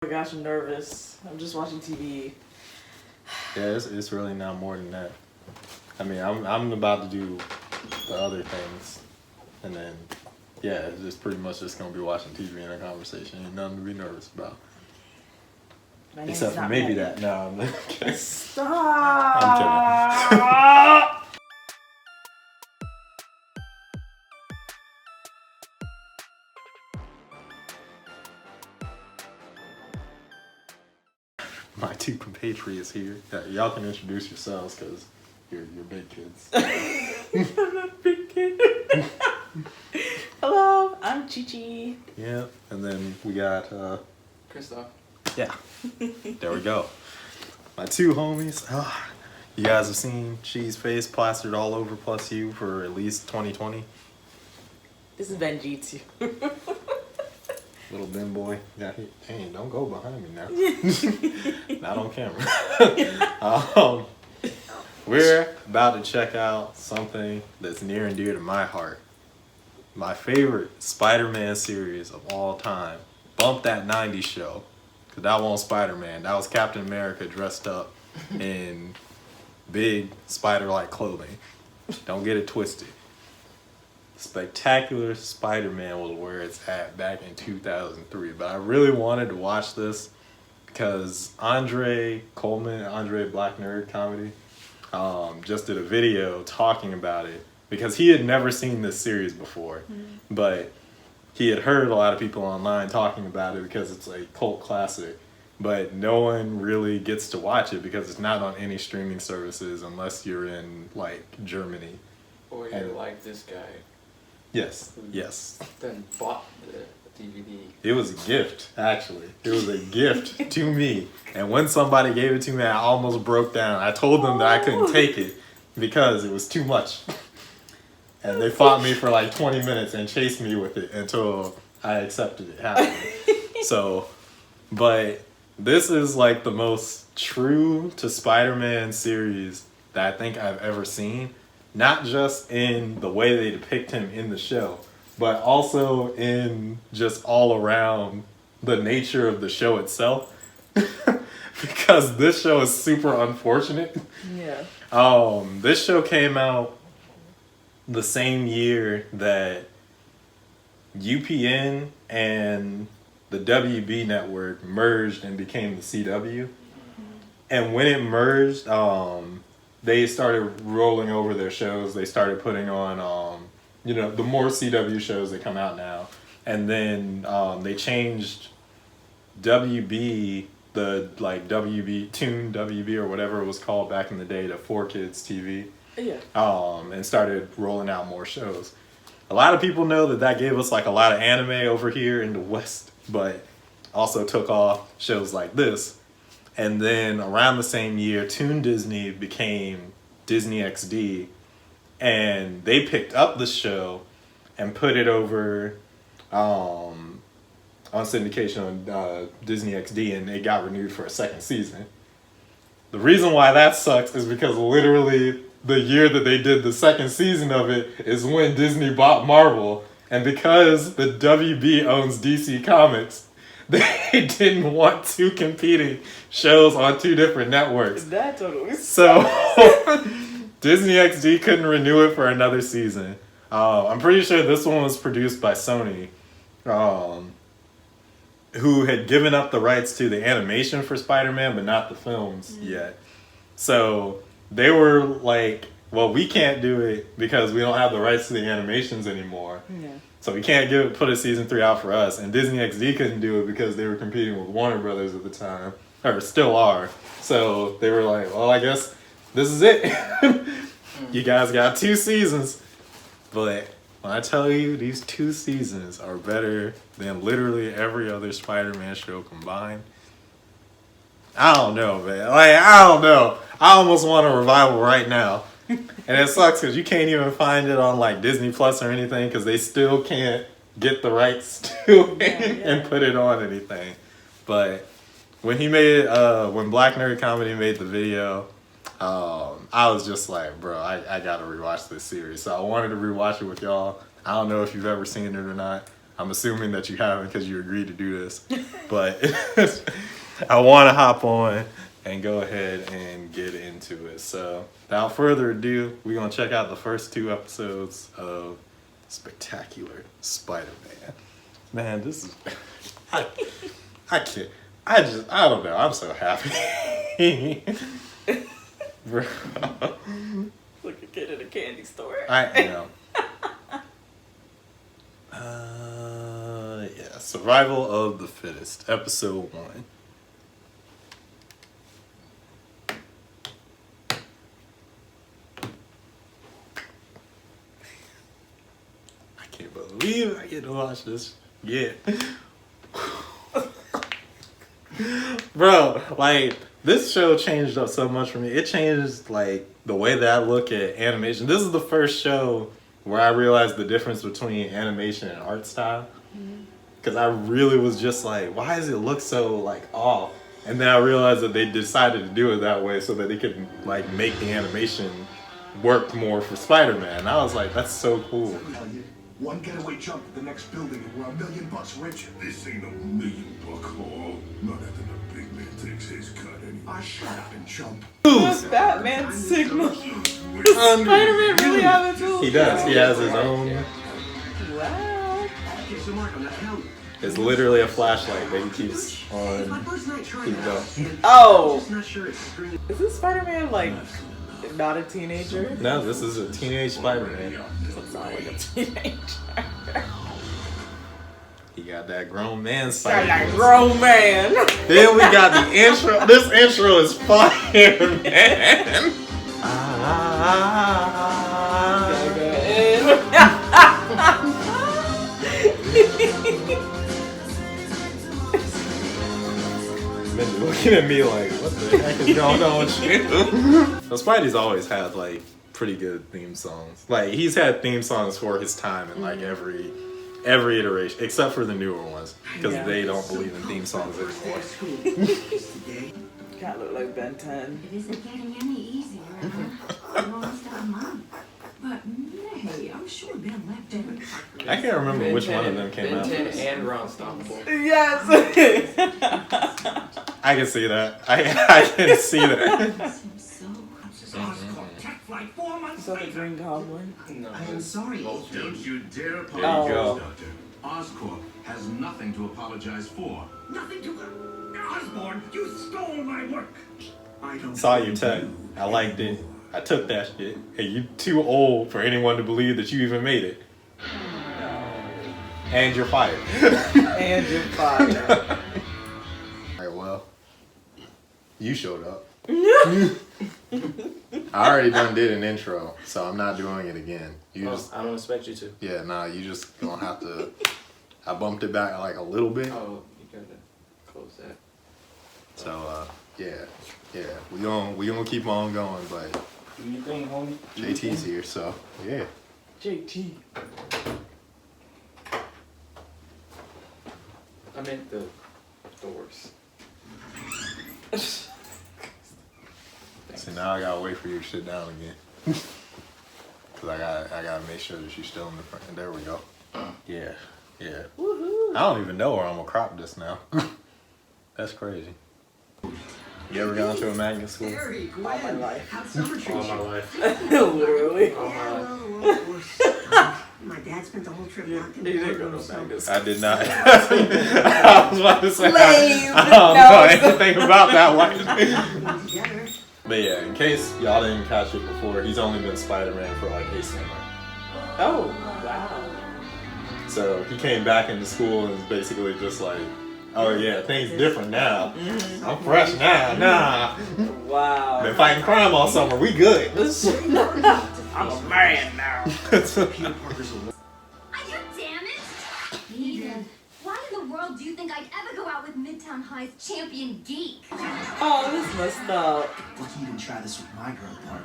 Oh my gosh, I'm nervous. I'm just watching TV. Yeah, it's really not more than that. I mean, I'm about to do the other things, and then yeah, it's just pretty much just gonna be watching TV and a conversation. Ain't nothing to be nervous about. My name's Except for not maybe Megan. that. No, I'm kidding. Stop. I'm kidding. My two compatriots here. Yeah, y'all can introduce yourselves because you're big kids. I'm not a big kid. Hello, I'm Chi-Chi. Yeah, and then we got Christoph. yeah. There we go. My two homies. You guys have seen Cheese Face plastered all over PlusU for at least 2020. This is Benji too. Little Ben boy. Yeah, dang, don't go behind me now. Not on camera. We're about to check out something that's near and dear to my heart. My favorite Spider-Man series of all time. Bump that 90s show. Because that wasn't Spider-Man. That was Captain America dressed up in big spider-like clothing. Don't get it twisted. Spectacular Spider-Man was where it's at back in 2003. But I really wanted to watch this because Andre Black Nerd Comedy, just did a video talking about it because he had never seen this series before. But he had heard a lot of people online talking about it because it's a cult classic. But no one really gets to watch it because it's not on any streaming services unless you're in like Germany. Or you're like this guy. Yes. Then bought the DVD. It was a gift, actually. It was a gift to me. And when somebody gave it to me, I almost broke down. I told them that I couldn't take it because it was too much. And they fought me for like 20 minutes and chased me with it until I accepted it happily. But this is like the most true to Spider-Man series that I think I've ever seen. Not just in the way they depict him in the show, but also in just all around the nature of the show itself. Because this show is super unfortunate. Yeah. This show came out the same year that UPN and the WB network merged and became the CW. And when it merged, they started rolling over their shows. They started putting on, the more CW shows that come out now. And then they changed WB, the like WB, Toon WB or whatever it was called back in the day to 4Kids TV. Yeah. And started rolling out more shows. A lot of people know that gave us like a lot of anime over here in the West, but also took off shows like this. And then around the same year, Toon Disney became Disney XD, and they picked up the show and put it over on syndication on Disney XD, and it got renewed for a second season. The reason why that sucks is because literally the year that they did the second season of it is when Disney bought Marvel, and because the WB owns DC Comics, they didn't want two competing shows on two different networks. That totally sucks. So Disney XD couldn't renew it for another season. I'm pretty sure this one was produced by Sony, who had given up the rights to the animation for Spider-Man, but not the films yet. So they were like, well, we can't do it because we don't have the rights to the animations anymore. Yeah. So we can't put a season 3 out for us. And Disney XD couldn't do it because they were competing with Warner Brothers at the time. Or still are. So they were like, well, I guess this is it. You guys got 2 seasons. But when I tell you these 2 seasons are better than literally every other Spider-Man show combined, I don't know, man. I don't know. I almost want a revival right now. And it sucks because you can't even find it on like Disney Plus or anything because they still can't get the rights to it and put it on anything. But when when Black Nerd Comedy made the video, I was just like, bro, I gotta rewatch this series. So I wanted to rewatch it with y'all. I don't know if you've ever seen it or not. I'm assuming that you haven't because you agreed to do this. But I want to hop on and go ahead and get into it. So without further ado, we're going to check out the first 2 episodes of Spectacular Spider-Man. Man, this is... I can't... I don't know. I'm so happy. Bro. Like a kid in a candy store. I know. Yeah. Survival of the Fittest, episode 1. I can't believe I get to watch this. Yeah. Bro, like, this show changed up so much for me. It changed, like, the way that I look at animation. This is the first show where I realized the difference between animation and art style. Because I really was just like, why does it look so, like, off? And then I realized that they decided to do it that way so that they could, like, make the animation work more for Spider-Man. I was like, that's so cool. One getaway jump at the next building and we're $1 million richer. This ain't $1 million haul. Not after the big man takes his cut anyway. Ah, shut up and jump. What's Batman's signal? Does Spider-Man really have a tool? He does. He has his own. Wow. It's literally a flashlight that he keeps on. Keep going. Oh. Is this Spider-Man like not a teenager? No, this is a teenage Spider-Man. Doesn't sound like a teenager. He got that grown man Sound like Spider-Man. grown man. Then we got the intro. This intro is fire, man. Been looking at me like, what the heck is going on with you? So Spidey's always had like pretty good theme songs. Like he's had theme songs for his time in like every iteration, except for the newer ones, because they don't believe in theme songs anymore. Kind of look like Ben 10. It isn't getting any easier. I'm almost out of money. But hey, I'm sure Ben left every. I can't remember which one of them came out Ben 10 first. and Unstoppable. Yes. I can see that. I can see that. Is that the Green Goblin? No, I'm sorry. Don't you dare There you go. Doctor. Oscorp has nothing to apologize for. Nothing to... Osborn, you stole my work. I don't... Saw your tech. I liked it. I took that shit. Hey, you too old for anyone to believe that you even made it. And you're fired. And you're fired. Alright, well. You showed up. I already done did an intro, so I'm not doing it again. You just... I don't expect you to. Yeah, nah, you just gonna have to... I bumped it back like a little bit. Oh, you gotta close that. So, yeah. We gonna keep on going, but Do you think, homie? JT's here, so, yeah. JT. I meant the doors. So now I gotta wait for you to sit down again. Cause I gotta make sure that you're still in the front. And there we go. Yeah. Woohoo. I don't even know where I'm gonna crop this now. That's crazy. You ever gone to a magnet school? All my life. All my life. Literally. All my life. My dad spent the whole trip locked in You the didn't go room, to so... magnet I did not. I was about to say Lame. I don't know No. anything about that one. Together. But yeah, in case y'all didn't catch it before, he's only been Spider-Man for like 8 summers. Oh, wow. So he came back into school and was basically just like, oh yeah, things different now. I'm fresh now. Nah. Wow. Been fighting crime all summer. We good. I'm a man now. Peter Parker's a... Are you damaged? Eden, why in the world do you think I'd ever go out with Midtown High's champion geek? Oh, this messed up. Think you didn't try this with my girl, Parker.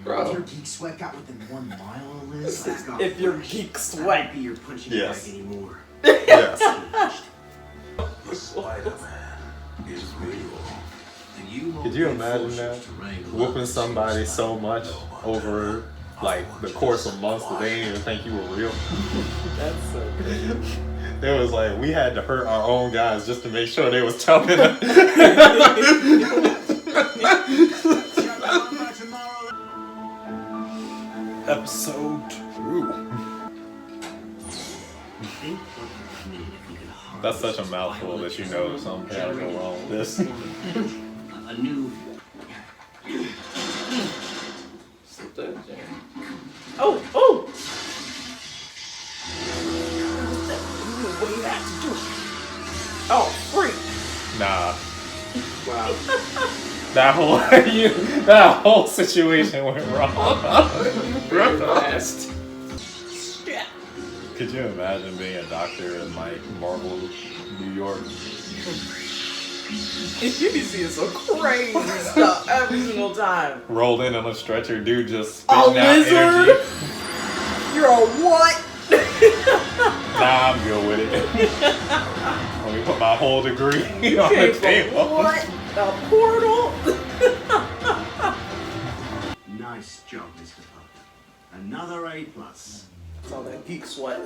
Bro. If your geek sweat got within 1 mile of Liz, that's not If your fresh. geek That sweat. might be your punching Yes. bag anymore. Yes. Spider-Man is real. And you Could you imagine that? Whooping somebody so much over like the course of months that they didn't even think you were real. That's so crazy. It was like we had to hurt our own guys just to make sure they was toughening up. Episode 2. That's such a mouthful that you know something gotta go wrong with this. A new. Oh, oh! What do you have to do? Oh, freak! Nah. Wow. That whole situation went wrong. Fast. Yeah. Could you imagine being a doctor in like Marble, New York? You be seeing some crazy stuff every single time. Rolled in on a stretcher, dude just A spitting out lizard? energy. You're a what? Nah, I'm good with it. Let me put my whole degree on the Came from table. what? A portal? Nice job, Mr. Parker. Another A+. It's all that geek sweat.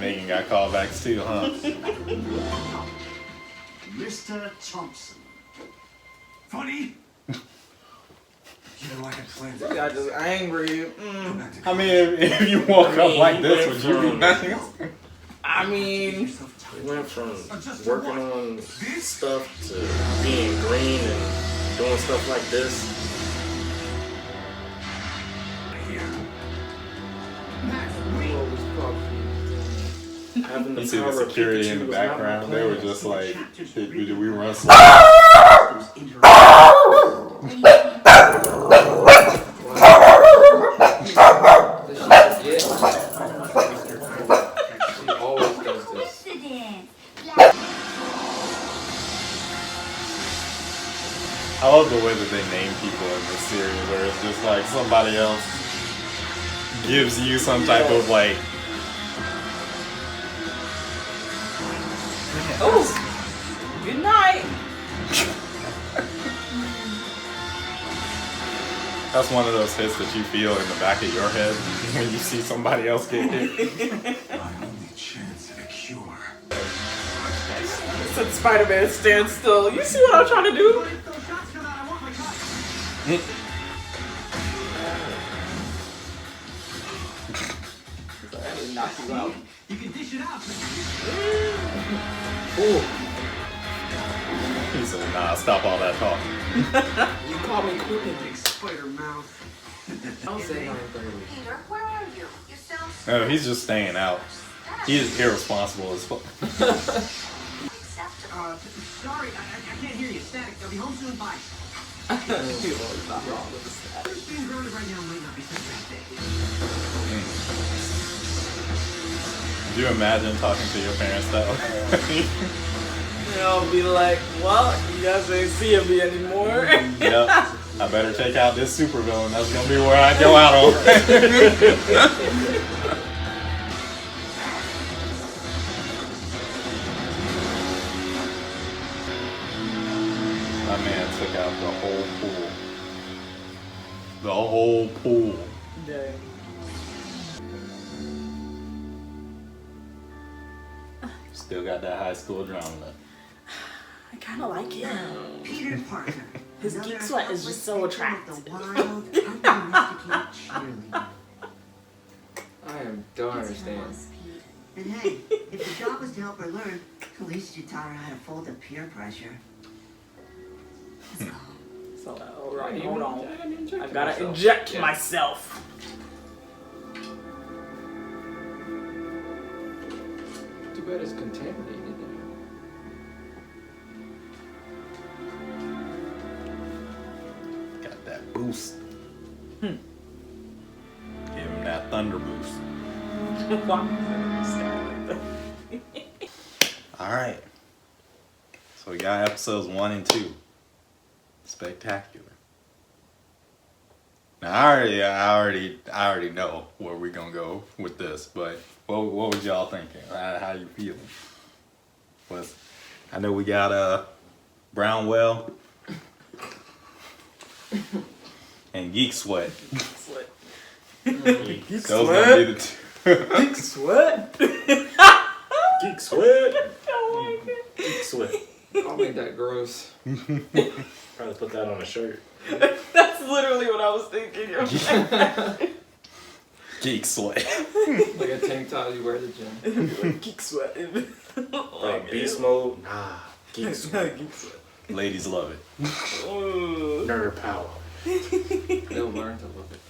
Megan got callbacks too, huh? Mr. Thompson. Funny? You know, I had plans. This guy just angry. I mean, if you woke up like this, would you be nothing? I mean, We went from working on stuff to being green and doing stuff like this. Having the You see the power of security in Pikachu the was not my background. They were plan. just like, did we run slow? Those interactions. Does she forget? She always does this. Accident. I love the way that they name people in this series, where it's just like somebody else gives you some type of like, oh, good night. that's one of those hits that you feel in the back of your head when you see somebody else get hit. My only chance at a cure. Said Spider-Man stand still. You see what I'm trying to do? I didn't knock you out. You can dish it out. Ooh, He said, nah, stop all that talking. you call me quipping. Big spider mouth. I'll say 9:30. Peter, where are you? You sound No, he's just staying out. He is irresponsible as fuck. acceptable. Sorry, I can't hear you. Static. I'll be home soon. Bye. He was not wrong with this guy. Being grounded right now might not be such a bad thing. Could you imagine talking to your parents that way? I'll be like, well, you guys ain't seeing me anymore. Yep. I better take out this supervillain. That's gonna be where I go out on. My man took out the whole pool. The whole pool. Dang. Still got that high school drama left. I kind of like him. Peter Parker. His another geek sweat is just so helpless victim attractive. of the wild, undomesticated cheerleader. Don't understand. And hey, if the job was to help her learn, at least you taught her how to fold the peer pressure. So, alright, hold on. I I gotta inject myself. Too bad it's contaminated. Got that boost. Give him that thunder boost. Alright. So we got episodes 1 and 2. Spectacular. Now I already know where we're gonna go with this, but what was y'all thinking? How you feeling? I know we got Brownwell and Geek Sweat. Sweat. Those gonna be the two. Geek sweat. Geek sweat. Oh my Geek sweat. I'll make that gross. Probably put that on a shirt. god. That's literally what I was thinking. Geek sweat. Like a tank top you wear at the gym. Geek sweat. Beast mode. Nah. Geek sweat. Geek sweat. Ladies love it. Oh. Nerd power. They'll learn to love it.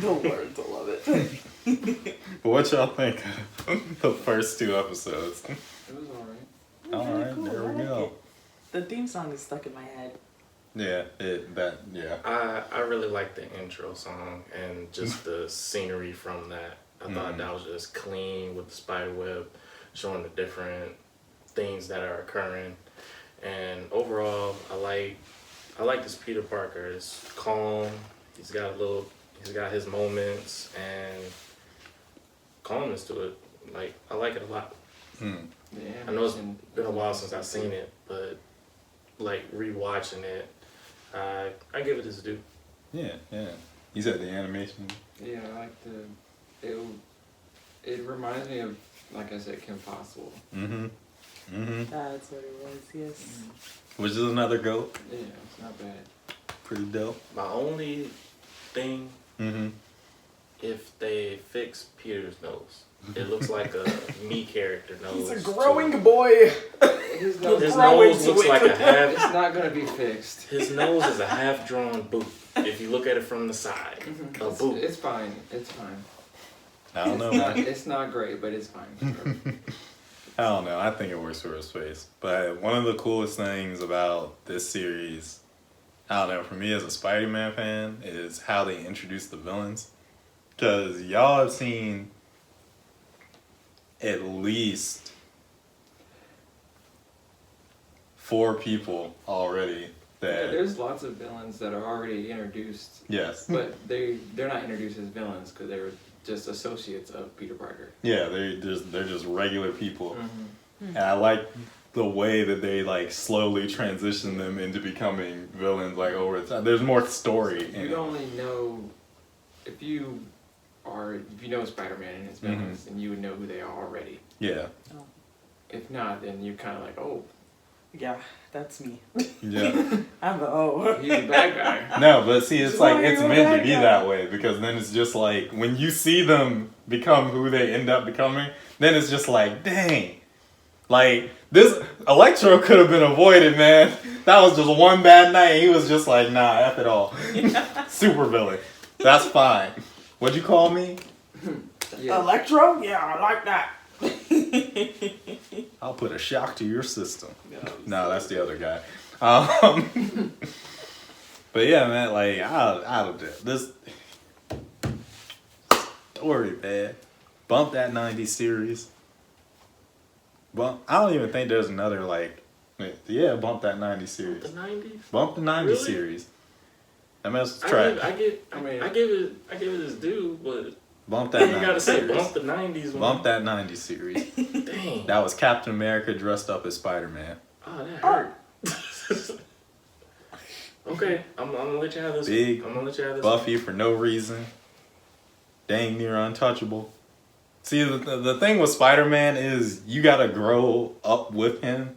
They'll learn to love it. But what y'all think of the first 2 episodes? It was alright. Alright, Cool, there I we like go. it. The theme song is stuck in my head. Yeah, I really like the intro song and just the scenery from that. I thought that was just clean with the spider web, showing the different things that are occurring. And overall, I like this Peter Parker. It's calm. He's got his moments and calmness to it. Like, I like it a lot. Yeah, I know it's been a while since I've seen it, but like rewatching it, I give it its due. yeah. You said the animation. Yeah, I like it reminds me of, like I said, Kim Possible. That's what it was, yes. Which is another goat. Yeah, it's not bad. Pretty dope. My only thing, if they fix Peter's nose, it looks like a me character nose. He's a growing boy. His His nose, nose looks like a half. it's not gonna be fixed. His nose is a half-drawn boot. If you look at it from the side, a boot. It's fine. It's fine. I don't know, Not, man. it's not great, but it's fine. I don't know. I think it works for his face. But one of the coolest things about this series, I don't know, for me as a Spider-Man fan, is how they introduce the villains. Because y'all have seen at least 4 people already Yeah, that... there's lots of villains that are already introduced, Yes. but they're not introduced as villains because they're just associates of Peter Parker. Yeah, they're just regular people. And I like the way that they like slowly transition them into becoming villains like over time. There's more story in You it. only know if you know Spider-Man and his villains, then you would know who they are already. Yeah. If not, then you're kind of like, oh, Yeah, that's me. Yeah. I'm the O. he's a bad guy. No, but see, it's like Why it's are you meant a to be bad guy? that way because then it's just like when you see them become who they end up becoming, then it's just like, dang. Like this Electro could have been avoided, man. That was just one bad night. He was just like, nah, F it all. Super villain. That's fine. What'd you call me? Yeah. Electro? Yeah, I like that. I'll put a shock to your system. No, that's the other guy. But yeah, man, like I don't know. This story, man. Bump that 90s series. Bump. I don't even think there's another like. Yeah, bump that 90s series. The 90s. Bump the 90s Really? series. That mess was trash. I give it its due, but Bump that you 90s gotta say series. bump the 90s one. Bump that 90s series. Dang. That was Captain America dressed up as Spider-Man. Oh, that hurt. Okay, I'm gonna let you have this. Big I'm gonna let you have this. Buffy for no reason. Dang near untouchable. See, the thing with Spider-Man is you gotta grow up with him.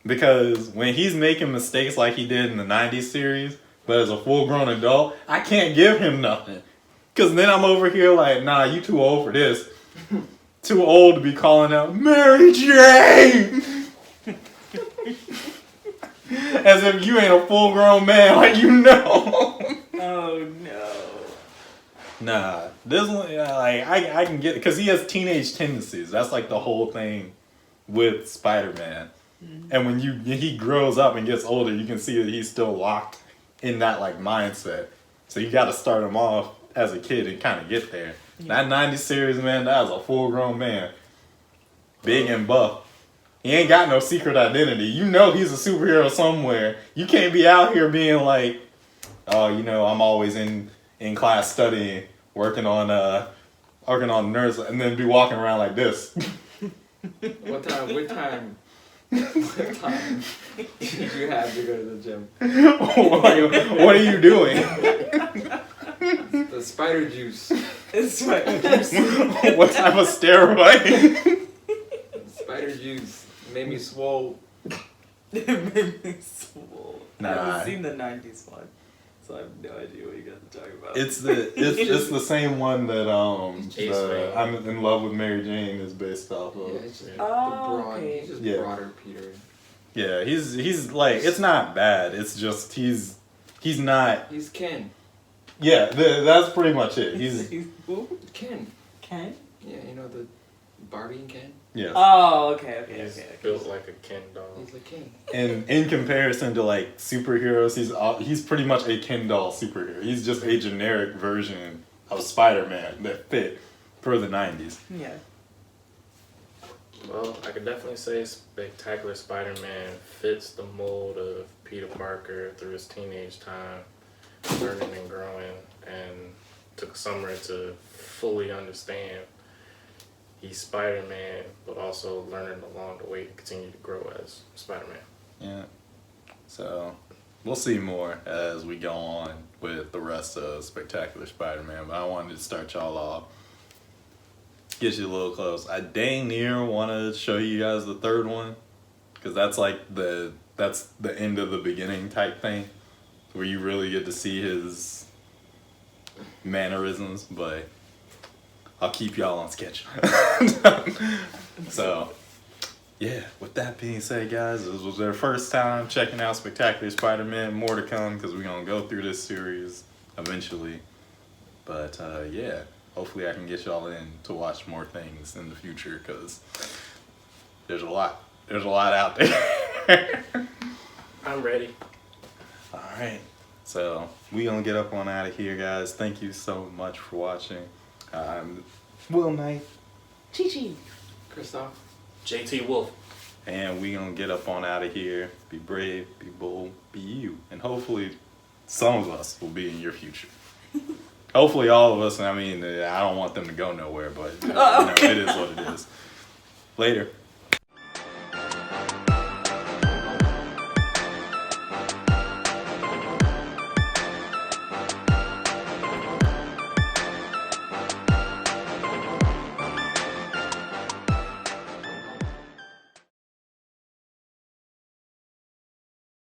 Because when he's making mistakes like he did in the 90s series, but as a full-grown adult, I can't give him nothing. Because then I'm over here like, nah, you too old for this. Too old to be calling out, Mary Jane! As if you ain't a full-grown man, like you know. Oh no. Nah, this one, like I can get it because he has teenage tendencies. That's like the whole thing with Spider-Man. And when he grows up and gets older, you can see that he's still locked in that like mindset. So you got to start him off as a kid and kind of get there. That 90s series, man, that was a full-grown man, big and buff. He ain't got no secret identity. You know he's a superhero somewhere. You can't be out here being like, oh, you know, I'm always in class studying, working on nerds, and then be walking around like this. What time did you have to go to the gym? What are you doing? The spider juice. It's right. What type of steroid? Spider juice made me swole. It made me swole. I Nah. haven't seen the 90s one, so I have no idea what you guys are talking about. It's the same one that Ace Man. I'm in Love with Mary Jane is based off of. Yeah, it's just Oh, the broad. okay. He's just Yeah. broader Peter. Yeah, he's like, it's not bad. It's just he's not. He's Ken. Yeah, that's pretty much it. He's Who? Ken. Ken? Yeah, you know the Barbie and Ken? yes. Oh, okay. He's built like a Ken doll. He's a king. And in comparison to like superheroes, he's pretty much a Ken doll superhero. He's just a generic version of Spider-Man that fit for the 90s. Yeah. Well, I could definitely say Spectacular Spider-Man fits the mold of Peter Parker through his teenage time, learning and growing, and took a summer to fully understand he's Spider-Man, but also learning along the way to continue to grow as Spider-Man. Yeah. So we'll see more as we go on with the rest of Spectacular Spider-Man. But I wanted to start y'all off. Get you a little close. I dang near want to show you guys the third one, because that's like that's the end of the beginning type thing, where you really get to see his mannerisms. But I'll keep y'all on sketch. So, yeah, with that being said, guys, this was their first time checking out Spectacular Spider-Man. More to come, because we're going to go through this series eventually. But, yeah, hopefully I can get y'all in to watch more things in the future, because there's a lot. There's a lot out there. I'm ready. All right. So, we going to get up on out of here, guys. Thank you so much for watching. I'm Will Knight. Chi-Chi. Christoph. JT Wolf. And we gonna get up on out of here. Be brave, be bold, be you. And hopefully some of us will be in your future. Hopefully all of us. I mean, I don't want them to go nowhere, but you know, it is what it is. Later.